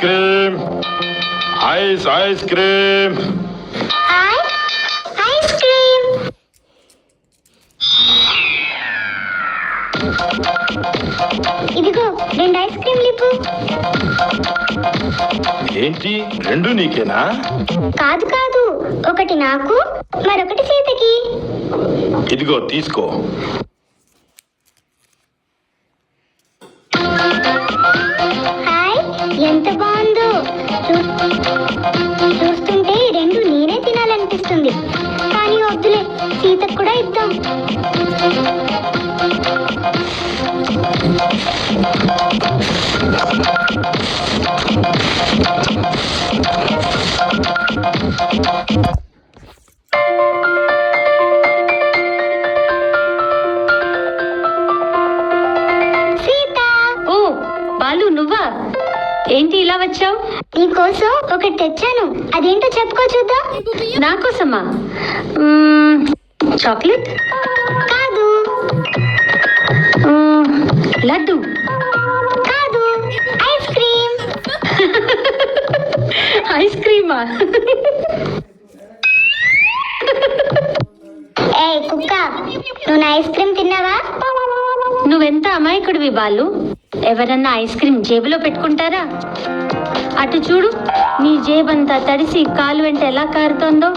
Cream ice cream ice cream. ఇదిగో 2 ice క్రీమ్లు ఇవ్వు. ఏంటి 2 నీకేనా? కాదు కాదు, ఒకటి నాకు మరొకటి సీతకి. ఇదిగో తీసుకో. హాయ్, ఎంత బాగుందో. చూస్తుంటే 2 నేనే తినాలనిపిస్తుంది. కానీ వద్దులే, సీతకు కూడా ఇద్దాం. సీత. ఓ బాలు, నువ్వా? ఏంటి ఇలా వచ్చావు? నీకోసం ఒకటి తెచ్చాను, అదేంటో చెప్పుకో చూద్దాం. నా కోసమా? చాక్లెట్ కాదు. లడ్డు కాదు, ఐస్ క్రీమ్. ఐస్ క్రీమా? ఏయ్ కుక్క, నువ్వు నా ఐస్ క్రీమ్ తిన్నావా? నువ్వెంత అమాయకుడివి బాలు. ఎవరన్నా ఐస్ క్రీమ్ జేబులో పెట్టుకుంటారా? అటు చూడు, నీ జేబంతా తడిసి కాలు వెంట ఎలా కారుతోందో.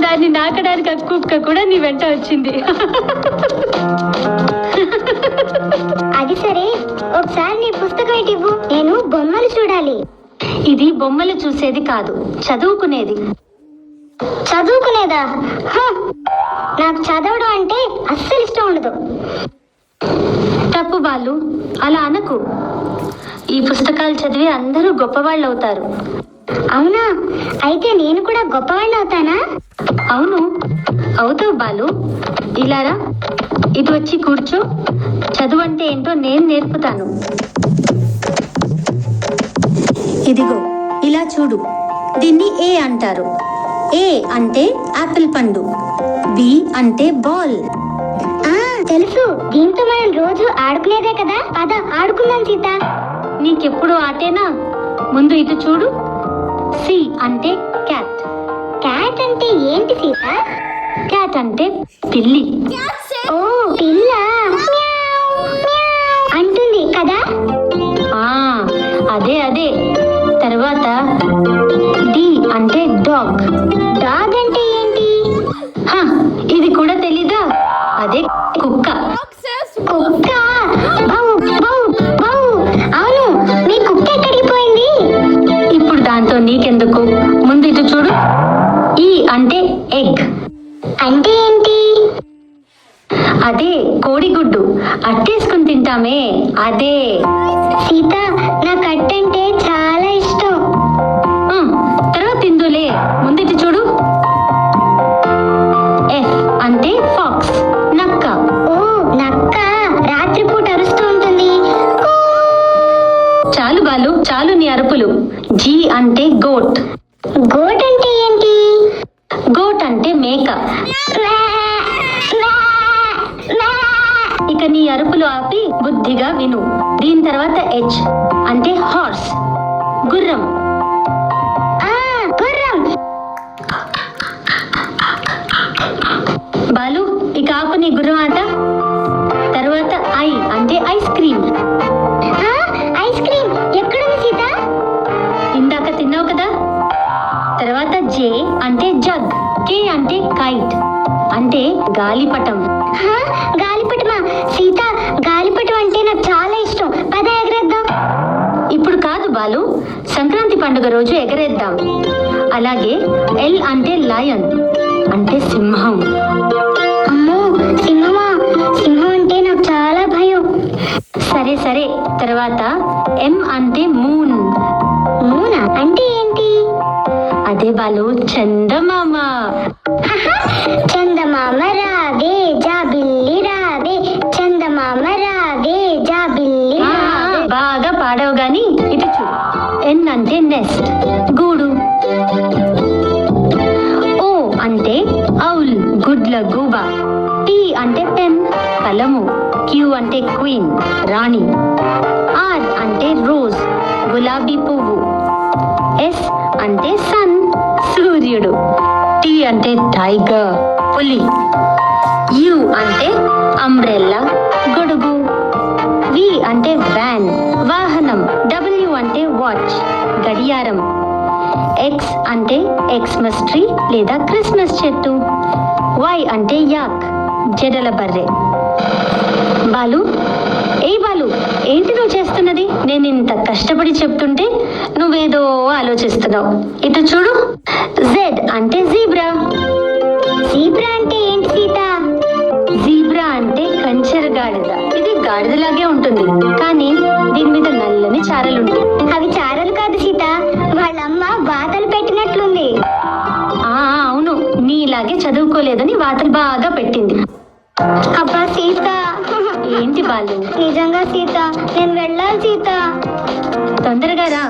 దాన్ని నాకడానికి ఆ కుక్క కూడా నీ వెంట వచ్చింది. అది సరే, ఒకసారి నీ పుస్తకం ఇటు ఇవ్వు, నేను బొమ్మలు చూడాలి. ఇది బొమ్మలు చూసేది కాదు, చదువుకునేది. చదువుకునేదా? నాకు చదవడం అంటే అస్సలు ఇష్టం ఉండదు. తప్పు బాలు, అలా అనకు. ఈ పుస్తకాలు చదివి అందరూ గొప్పవాళ్ళు అవుతారు. అవునా? అయితే నేను కూడా గొప్పవాడిని అవుతానా? అవును, అవుతావు బాలు. ఇలారా, ఇటు వచ్చి కూర్చో. చదువు అంటే ఏంటో నేను నేర్పుతాను. ఇదిగో ఇలా చూడు. దీన్ని ఏ అంటారు. ఏ అంటే యాపిల్ పండు, బి అంటే బాల్. తెలుసు, దీంతో మనం రోజు ఆడుకునేదే కదా. పద ఆడుకుందాం సీత. నీకెప్పుడు ఆటేనా? ముందు ఇటు చూడు. సి అంటే క్యాట్. క్యాట్ అంటే ఏంటి సీత? క్యాట్ అంటే పిల్లి. ఓ పిల్ల అంటుంది కదా. అదే అదే. తర్వాత డి అంటే డాగ్. డాగ్ అంటే ఏంటి? ఇది కూడా తెలీదా? అదే కుక్క. కుక్క? అవును, మీ కుక్క ఎక్కడికి పోయింది? ఇప్పుడు దాంతో నీకెందుకు? ముందు ఇటు చూడు. ఈ అంటే ఎగ్. అంటే ఏంటి? అదే కోడిగుడ్డు, అట్టేసుకుని తింటామే అదే. సీత, నాకు అట్టంటే చాలా ఇష్టం. తర్వాత తిందులే, ముందు చూడు. ఎఫ్ అంటే ఫాక్స్, నక్క. ఓ నక్క, రాత్రిపూట అరుస్తూ ఉంటుంది. చాలు బాలు, చాలు నీ అరుపులు. జీ అంటే గోట్. గోట్ అంటే ఏంటి? గోట్ అంటే మేక. ఇక నీ అరుపులు ఆపి బుద్ధిగా విను. దీని తర్వాత హెచ్ అంటే హార్స్, గుర్రం. గుర్రం. బాలు, ఇక ఆపు నీ గుర్రం ఆట. తర్వాత ఐ అంటే ఐస్ క్రీమ్. ఐస్ క్రీమ్ ఎక్కడుంది సీత? ఇందాక తిన్నావు కదా. తర్వాత జే అంటే జగ్. కే అంటే కైట్, అంటే గాలిపటం. గాలిపటమా? సీత, గాలిపటం అంటే నాకు చాలా ఇష్టం. పద ఎగరేద్దాం. ఇప్పుడు కాదు బాలు, సంక్రాంతి పండుగ రోజు ఎగరేద్దాం. అలాగే ఎల్ అంటే లయన్, అంటే సింహం. అమ్మో, సింహమా? సింహం అంటే నాకు చాలా భయం. సరే సరే. తర్వాత ఎం అంటే మూన్. మూనా అంటే ఏంటి? అదే బాలు, చందమామ. చందమామ రావే జాబిల్లి రావే, చందమామ రావే జాబిల్లి రావే. బాగా పాడవు గాని ఇటు చూడు. ఎన్ అంటే నెస్ట్, గూడు. ఓ అంటే ఔల్, గుడ్ల గూబ. పి అంటే పెన్, కలము. క్యూ అంటే క్వీన్, రాణి. ఆర్ అంటే రోజ్, గులాబీ పువ్వు. ఎస్ అంటే సన్, సూర్యుడు. టీ అంటే టైగర్, పులి. యు అంటే అంబ్రెల్లా, గొడుగు. వి అంటే వ్యాన్, వాహనం. డబ్ల్యూ అంటే వాచ్, గడియారం. ఎక్స్ అంటే ఎక్స్మస్ ట్రీ లేదా క్రిస్మస్ చెట్టు. వై అంటే యాక్, జడల బర్రె. బాలు, ఏ బాలు, ఏంటి నువ్వు చేస్తున్నది? నేను ఇంత కష్టపడి చెప్తుంటే నువ్వేదో ఆలోచిస్తున్నావు. ఇటు చూడు. జెడ్ అంటే జీబ్రా. జీబ్రా అంటే ఏంటి సీత? జీబ్రా అంటే కంచెర గాడిద. ఇది గాడిదలాగే ఉంటుంది, కానీ దీని మీద నల్లని చారలుంటాయి. అవి చారలు కాదు సీత, వాళ్ళమ్మ వాతలు పెట్టినట్లుంది. అవును, నీలాగే చదువుకోలేదని వాతలు బాగా పెట్టింది. అబ్బా సీత, ఏంటి బాలు? నిజంగా సీత, నేను వెళ్ళాలి సీత. తొందరగా రా.